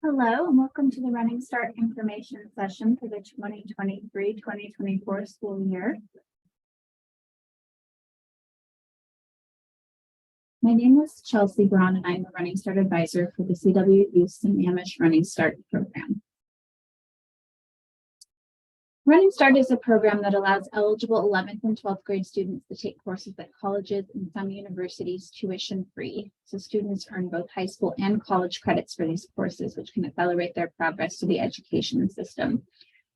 Hello, and welcome to the Running Start information session for the 2023-2024 school year. My name is Chelsea Braun, and I'm the Running Start advisor for the CWU Sammamish Running Start program. Running Start is a program that allows eligible 11th and 12th grade students to take courses at colleges and some universities tuition-free. So students earn both high school and college credits for these courses, which can accelerate their progress to the education system.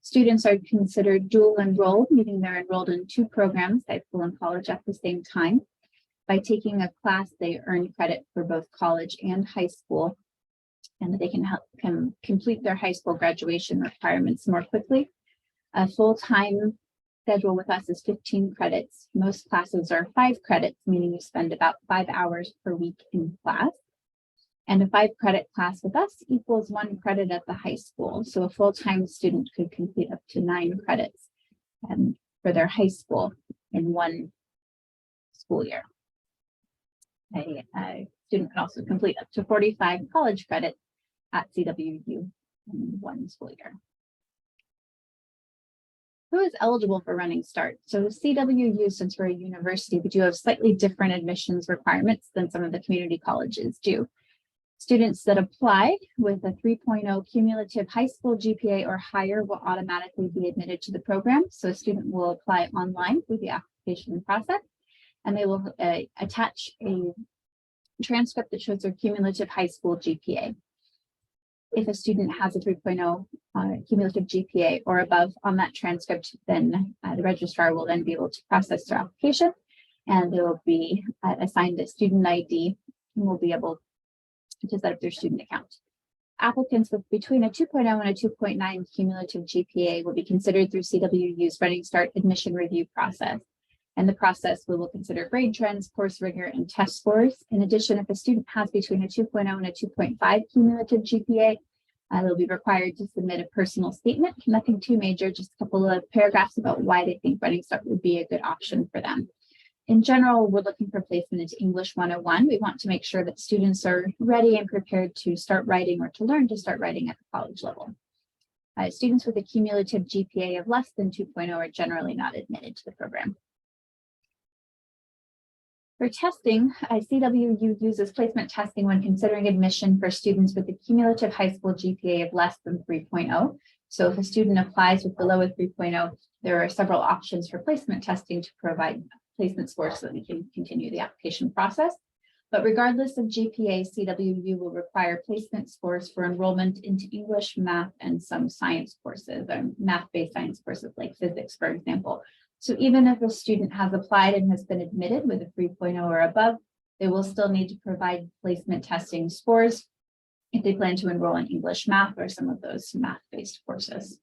Students are considered dual enrolled, meaning they're enrolled in two programs, high school and college, at the same time. By taking a class, they earn credit for both college and high school, and they can complete their high school graduation requirements more quickly. A full-time schedule with us is 15 credits. Most classes are 5 credits, meaning you spend about 5 hours per week in class. And a 5-credit class with us equals 1 credit at the high school. So a full-time student could complete up to 9 credits for their high school in one school year. A student can also complete up to 45 college credits at CWU in one school year. Who is eligible for Running Start? So CWU, since we're a university, we do have slightly different admissions requirements than some of the community colleges do. Students that apply with a 3.0 cumulative high school GPA or higher will automatically be admitted to the program. So a student will apply online through the application process, and they will attach a transcript that shows their cumulative high school GPA. If a student has a 3.0 cumulative GPA or above on that transcript, then the registrar will then be able to process their application, and they will be assigned a student ID and will be able to set up their student account. Applicants with between a 2.0 and a 2.9 cumulative GPA will be considered through CWU's Running Start admission review process. And the process will consider grade trends, course rigor, and test scores. In addition, if a student has between a 2.0 and a 2.5 cumulative GPA, they'll be required to submit a personal statement. Nothing too major, just a couple of paragraphs about why they think Running Start would be a good option for them. In general, we're looking for placement into English 101. We want to make sure that students are ready and prepared to start writing or to learn to start writing at the college level. Students with a cumulative GPA of less than 2.0 are generally not admitted to the program. For testing, CWU uses placement testing when considering admission for students with a cumulative high school GPA of less than 3.0. So if a student applies with below a 3.0, there are several options for placement testing to provide placement scores so that we can continue the application process. But regardless of GPA, CWU will require placement scores for enrollment into English, math, and some science courses, or math-based science courses like physics, for example. So even if a student has applied and has been admitted with a 3.0 or above, they will still need to provide placement testing scores if they plan to enroll in English, math, or some of those math-based courses.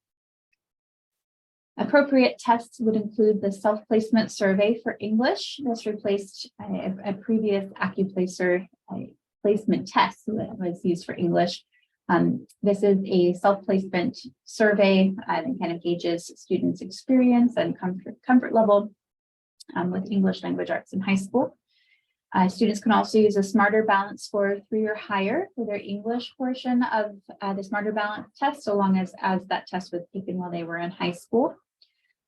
Appropriate tests would include the self-placement survey for English. This replaced a previous AccuPlacer placement test that was used for English. This is a self-placement survey that kind of gauges students' experience and comfort level with English language arts in high school. Students can also use a Smarter Balance score 3 or higher for their English portion of the Smarter Balance test, so long as that test was taken while they were in high school.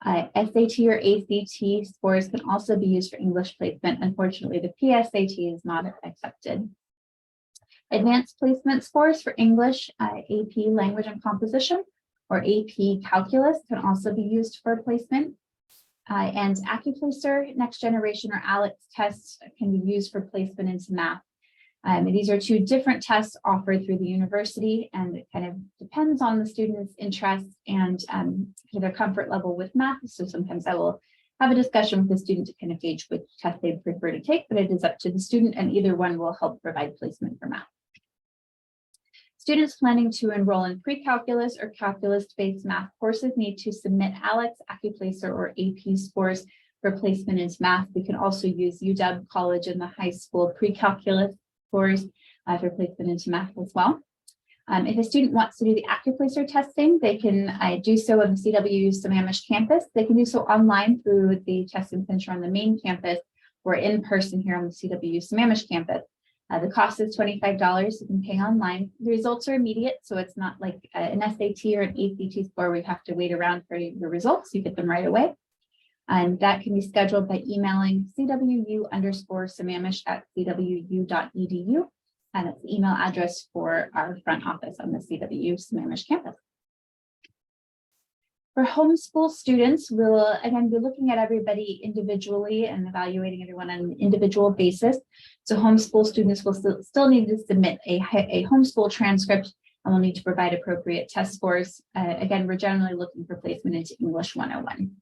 SAT or ACT scores can also be used for English placement. Unfortunately, the PSAT is not accepted. Advanced placement scores for English, AP Language and Composition, or AP Calculus can also be used for placement. And AccuPlacer, Next Generation, or ALEX tests can be used for placement into math. These are two different tests offered through the university, and it kind of depends on the student's interests and their comfort level with math. So sometimes I will have a discussion with the student to kind of gauge which test they prefer to take, but it is up to the student, and either one will help provide placement for math. Students planning to enroll in pre-calculus or calculus-based math courses need to submit ALEX, AccuPlacer, or AP scores for placement into math. We can also use UW College and the high school pre-calculus scores for placement into math as well. If a student wants to do the AccuPlacer testing, they can do so on the CWU Sammamish campus. They can do so online through the testing center on the main campus or in person here on the CWU Sammamish campus. The cost is $25. You can pay online. The results are immediate, so it's not like an SAT or an ACT score where you have to wait around for your results. You get them right away. And that can be scheduled by emailing CWU_Sammamish@cwu.edu. And that's the email address for our front office on the CWU Sammamish campus. For homeschool students, we'll again be looking at everybody individually and evaluating everyone on an individual basis. So homeschool students will still need to submit a homeschool transcript and will need to provide appropriate test scores. Again, we're generally looking for placement into English 101.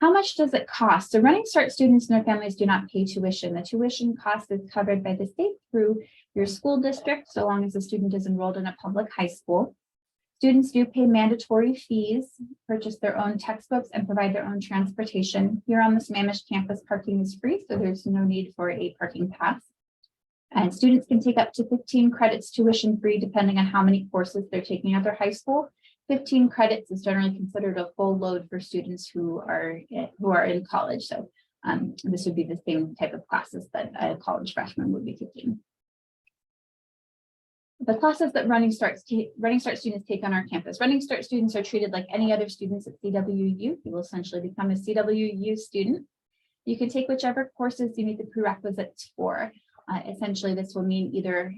How much does it cost? So Running Start students and their families do not pay tuition. The tuition cost is covered by the state through your school district, so long as the student is enrolled in a public high school. Students do pay mandatory fees, purchase their own textbooks, and provide their own transportation. Here on the Sammamish campus, parking is free, so there's no need for a parking pass. And students can take up to 15 credits tuition free, depending on how many courses they're taking at their high school. 15 credits is generally considered a full load for students who are in college. So this would be the same type of classes that a college freshman would be taking. The classes that Running Start students take on our campus. Running Start students are treated like any other students at CWU. You will essentially become a CWU student. You can take whichever courses you need the prerequisites for. Essentially, this will mean either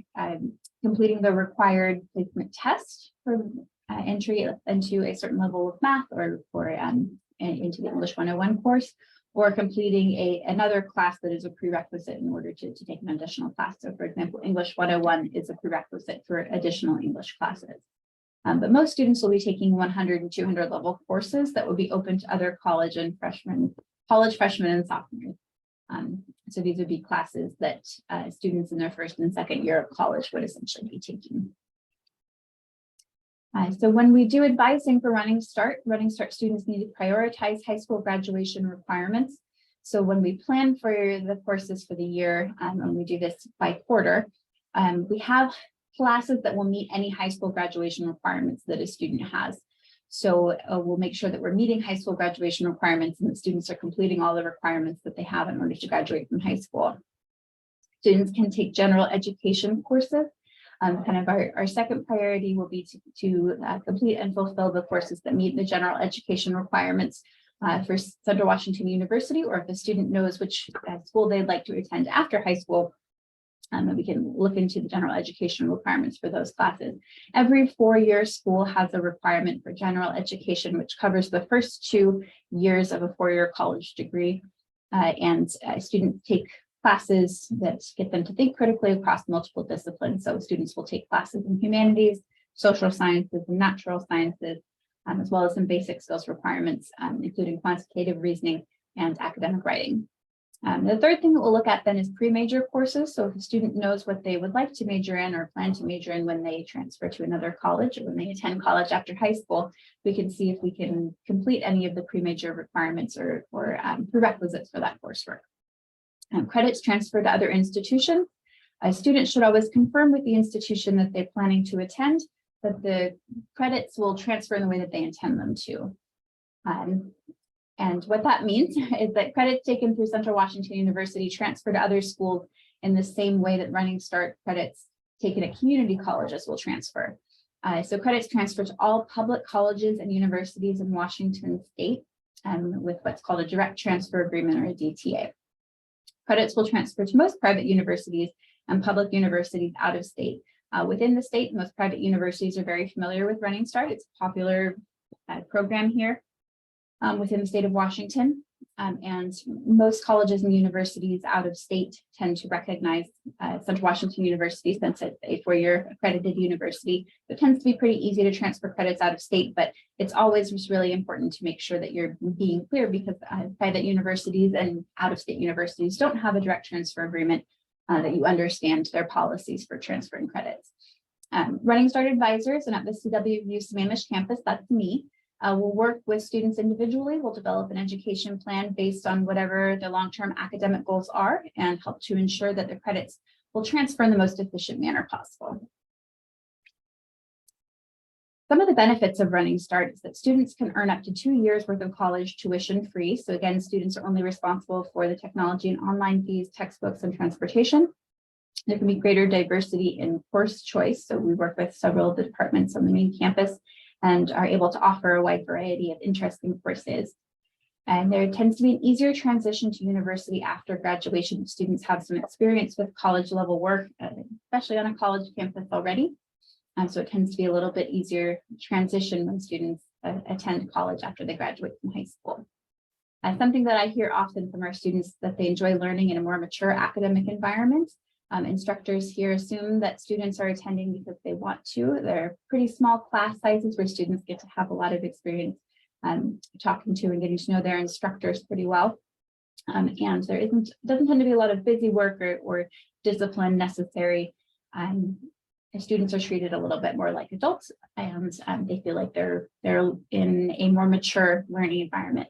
completing the required placement test for entry into a certain level of math or into the English 101 course, or completing another class that is a prerequisite in order to take an additional class. So for example, English 101 is a prerequisite for additional English classes. But most students will be taking 100 and 200 level courses that will be open to other college freshmen and sophomores. So these would be classes that students in their first and second year of college would essentially be taking. So when we do advising for Running Start students need to prioritize high school graduation requirements. So when we plan for the courses for the year, and we do this by quarter, we have classes that will meet any high school graduation requirements that a student has. So we'll make sure that we're meeting high school graduation requirements and that students are completing all the requirements that they have in order to graduate from high school. Students can take general education courses. Kind of our second priority will be to complete and fulfill the courses that meet the general education requirements for Central Washington University, or if the student knows which school they'd like to attend after high school, then we can look into the general education requirements for those classes. Every four-year school has a requirement for general education, which covers the first 2 years of a four-year college degree, and students take classes that get them to think critically across multiple disciplines. So students will take classes in humanities, social sciences, and natural sciences, as well as some basic skills requirements, including quantitative reasoning and academic writing. The third thing that we'll look at then is pre-major courses. So if a student knows what they would like to major in or plan to major in when they transfer to another college or when they attend college after high school, we can see if we can complete any of the pre-major requirements or prerequisites for that coursework. Credits transfer to other institutions. Students should always confirm with the institution that they're planning to attend that the credits will transfer in the way that they intend them to. And what that means is that credits taken through Central Washington University transfer to other schools in the same way that Running Start credits taken at community colleges will transfer. So credits transfer to all public colleges and universities in Washington state with what's called a direct transfer agreement, or a DTA. Credits will transfer to most private universities and public universities out of state. Within the state, most private universities are very familiar with Running Start. It's a popular program here within the state of Washington. And most colleges and universities out of state tend to recognize Central Washington University, since it's a four-year accredited university. It tends to be pretty easy to transfer credits out of state, but it's always just really important to make sure that you're being clear, because private universities and out-of-state universities don't have a direct transfer agreement, that you understand their policies for transferring credits. Running Start advisors, and at the CWU Sammamish campus, that's me. We'll work with students individually. We'll develop an education plan based on whatever their long-term academic goals are and help to ensure that the credits will transfer in the most efficient manner possible. Some of the benefits of Running Start is that students can earn up to 2 years worth of college tuition free. So again, students are only responsible for the technology and online fees, textbooks, and transportation. There can be greater diversity in course choice. So we work with several of the departments on the main campus and are able to offer a wide variety of interesting courses. And there tends to be an easier transition to university after graduation. Students have some experience with college level work, especially on a college campus already. So it tends to be a little bit easier transition when students attend college after they graduate from high school. Something that I hear often from our students that they enjoy learning in a more mature academic environment. Instructors here assume that students are attending because they want to. They're pretty small class sizes where students get to have a lot of experience talking to and getting to know their instructors pretty well. And there doesn't tend to be a lot of busy work or discipline necessary. Students are treated a little bit more like adults, and they feel like they're in a more mature learning environment.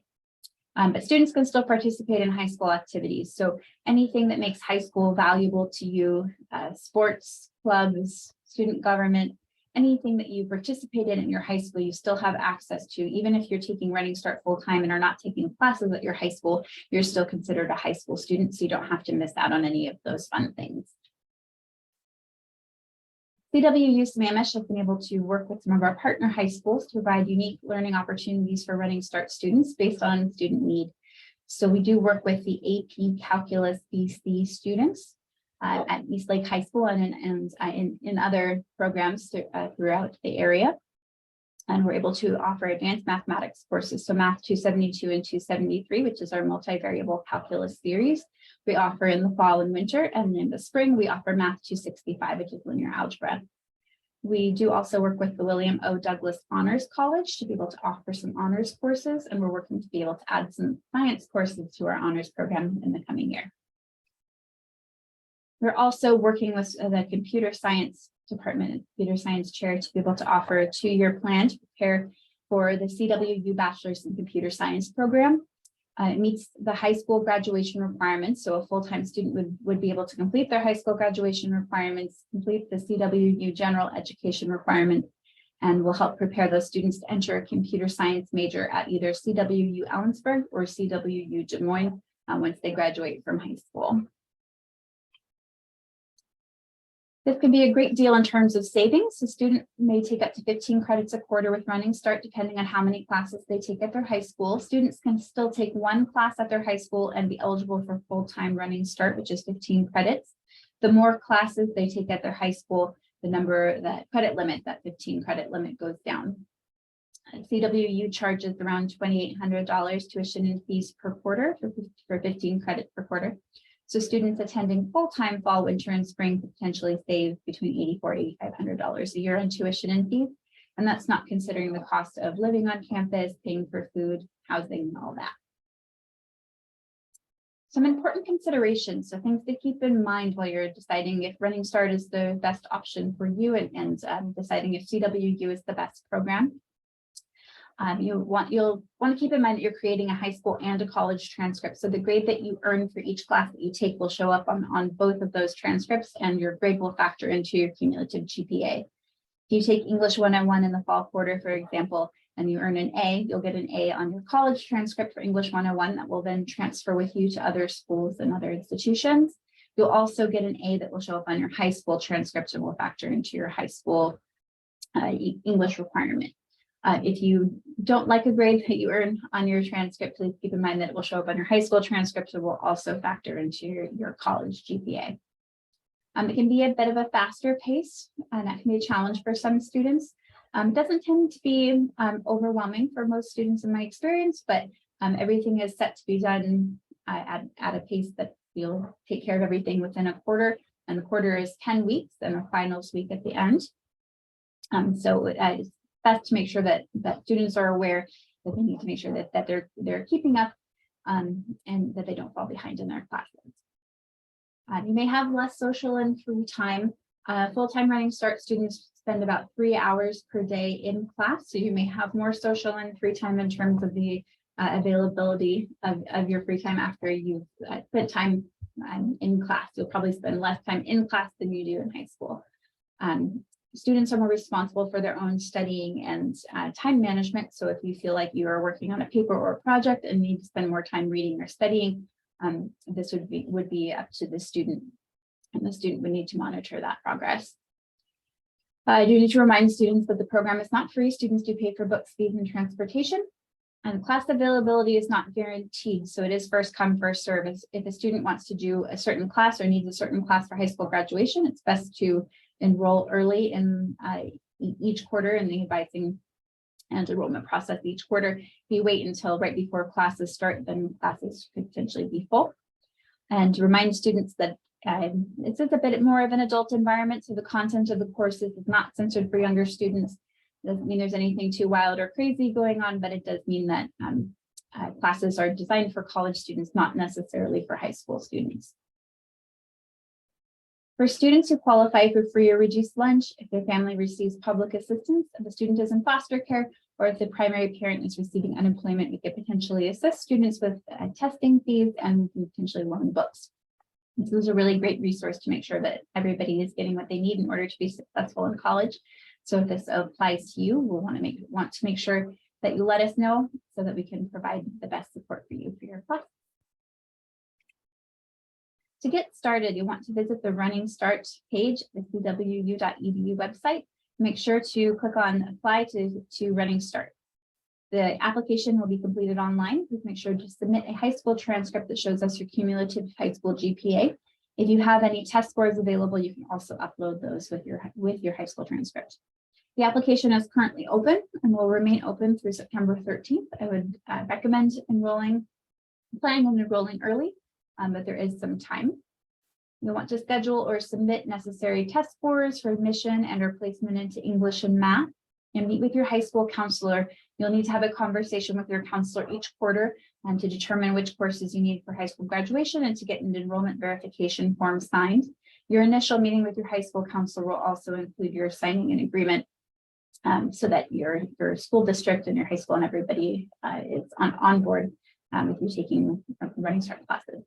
But students can still participate in high school activities. So anything that makes high school valuable to you, sports, clubs, student government, anything that you participate in your high school, you still have access to. Even if you're taking Running Start full-time and are not taking classes at your high school, you're still considered a high school student, so you don't have to miss out on any of those fun things. CWU Sammamish has been able to work with some of our partner high schools to provide unique learning opportunities for Running Start students based on student need. So we do work with the AP Calculus BC students at Eastlake High School and in other programs throughout the area. And we're able to offer advanced mathematics courses, so Math 272 and 273, which is our multivariable calculus series. We offer in the fall and winter, and in the spring, we offer Math 265, which is linear algebra. We do also work with the William O. Douglas Honors College to be able to offer some honors courses, and we're working to be able to add some science courses to our honors program in the coming year. We're also working with the computer science department and computer science chair to be able to offer a 2-year plan to prepare for the CWU Bachelor's in Computer Science program. It meets the high school graduation requirements, so a full-time student would be able to complete their high school graduation requirements, complete the CWU general education requirement, and will help prepare those students to enter a computer science major at either CWU Ellensburg or CWU Des Moines once they graduate from high school. This can be a great deal in terms of savings. A student may take up to 15 credits a quarter with Running Start, depending on how many classes they take at their high school. Students can still take 1 class at their high school and be eligible for full-time Running Start, which is 15 credits. The more classes they take at their high school, that credit limit, that 15 credit limit goes down. CWU charges around $2,800 tuition and fees per quarter for 15 credits per quarter. So students attending full-time fall, winter, and spring could potentially save between $8,400 and $8,500 a year on tuition and fees. And that's not considering the cost of living on campus, paying for food, housing, and all that. Some important considerations, so things to keep in mind while you're deciding if Running Start is the best option for you and deciding if CWU is the best program. You'll want to keep in mind that you're creating a high school and a college transcript. So the grade that you earn for each class that you take will show up on both of those transcripts, and your grade will factor into your cumulative GPA. If you take English 101 in the fall quarter, for example, and you earn an A, you'll get an A on your college transcript for English 101 that will then transfer with you to other schools and other institutions. You'll also get an A that will show up on your high school transcript and will factor into your high school English requirement. If you don't like a grade that you earn on your transcript, please keep in mind that it will show up on your high school transcript and will also factor into your college GPA. It can be a bit of a faster pace, and that can be a challenge for some students. It doesn't tend to be overwhelming for most students in my experience, but everything is set to be done at a pace that you'll take care of everything within a quarter, and the quarter is 10 weeks and a finals week at the end. So it's best to make sure that students are aware that they need to make sure that they're keeping up and that they don't fall behind in their classes. You may have less social and free time. Full-time Running Start students spend about 3 hours per day in class, so you may have more social and free time in terms of the availability of your free time after you've spent time in class. You'll probably spend less time in class than you do in high school. Students are more responsible for their own studying and time management. So if you feel like you are working on a paper or a project and need to spend more time reading or studying, this would be up to the student, and the student would need to monitor that progress. I do need to remind students that the program is not free. Students do pay for books, fees, and transportation. And class availability is not guaranteed, so it is first come, first serve. If a student wants to do a certain class or needs a certain class for high school graduation, it's best to enroll early in each quarter in the advising and enrollment process each quarter. If you wait until right before classes start, then classes could potentially be full. And to remind students that this is a bit more of an adult environment, so the content of the courses is not censored for younger students. Doesn't mean there's anything too wild or crazy going on, but it does mean that classes are designed for college students, not necessarily for high school students. For students who qualify for free or reduced lunch, if their family receives public assistance, if the student is in foster care, or if the primary parent is receiving unemployment, we could potentially assist students with testing fees and potentially loan books. This is a really great resource to make sure that everybody is getting what they need in order to be successful in college. So if this applies to you, we'll want to make sure that you let us know so that we can provide the best support for you for your class. To get started, you want to visit the Running Start page, the CWU.edu website. Make sure to click on Apply to Running Start. The application will be completed online. Please make sure to submit a high school transcript that shows us your cumulative high school GPA. If you have any test scores available, you can also upload those with your high school transcript. The application is currently open and will remain open through September 13th. I would recommend planning on enrolling early, but there is some time. You'll want to schedule or submit necessary test scores for admission and or placement into English and math, and meet with your high school counselor. You'll need to have a conversation with your counselor each quarter to determine which courses you need for high school graduation and to get an enrollment verification form signed. Your initial meeting with your high school counselor will also include your signing an agreement so that your school district and your high school and everybody is on board if you're taking Running Start classes.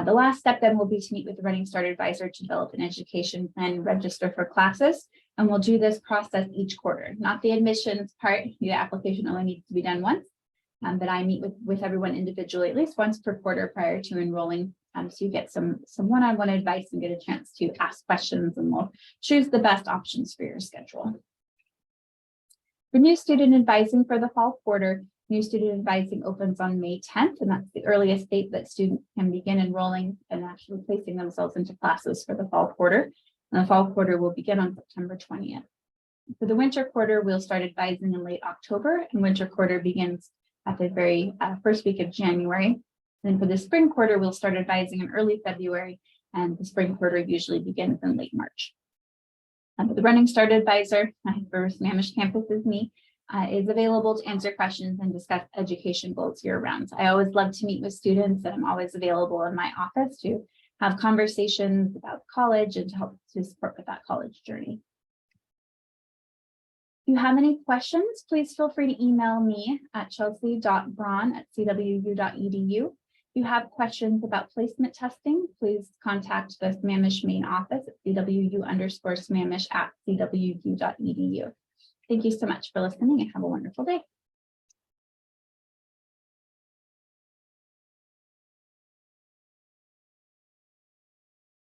The last step then will be to meet with the Running Start advisor to develop an education plan and register for classes. And we'll do this process each quarter, not the admissions part. The application only needs to be done once, but I meet with everyone individually at least once per quarter prior to enrolling. So you get some one-on-one advice and get a chance to ask questions, and we'll choose the best options for your schedule. For new student advising for the fall quarter, new student advising opens on May 10th, and that's the earliest date that students can begin enrolling and actually placing themselves into classes for the fall quarter. And the fall quarter will begin on September 20th. For the winter quarter, we'll start advising in late October, and winter quarter begins at the very first week of January. And for the spring quarter, we'll start advising in early February, and the spring quarter usually begins in late March. The Running Start advisor for Sammamish campus is me, is available to answer questions and discuss education goals year-round. I always love to meet with students, and I'm always available in my office to have conversations about college and to help to support with that college journey. If you have any questions, please feel free to email me at chelsea.braun@cwu.edu. If you have questions about placement testing, please contact the Sammamish main office at CWU_Sammamish@cwu.edu. Thank you so much for listening and have a wonderful day.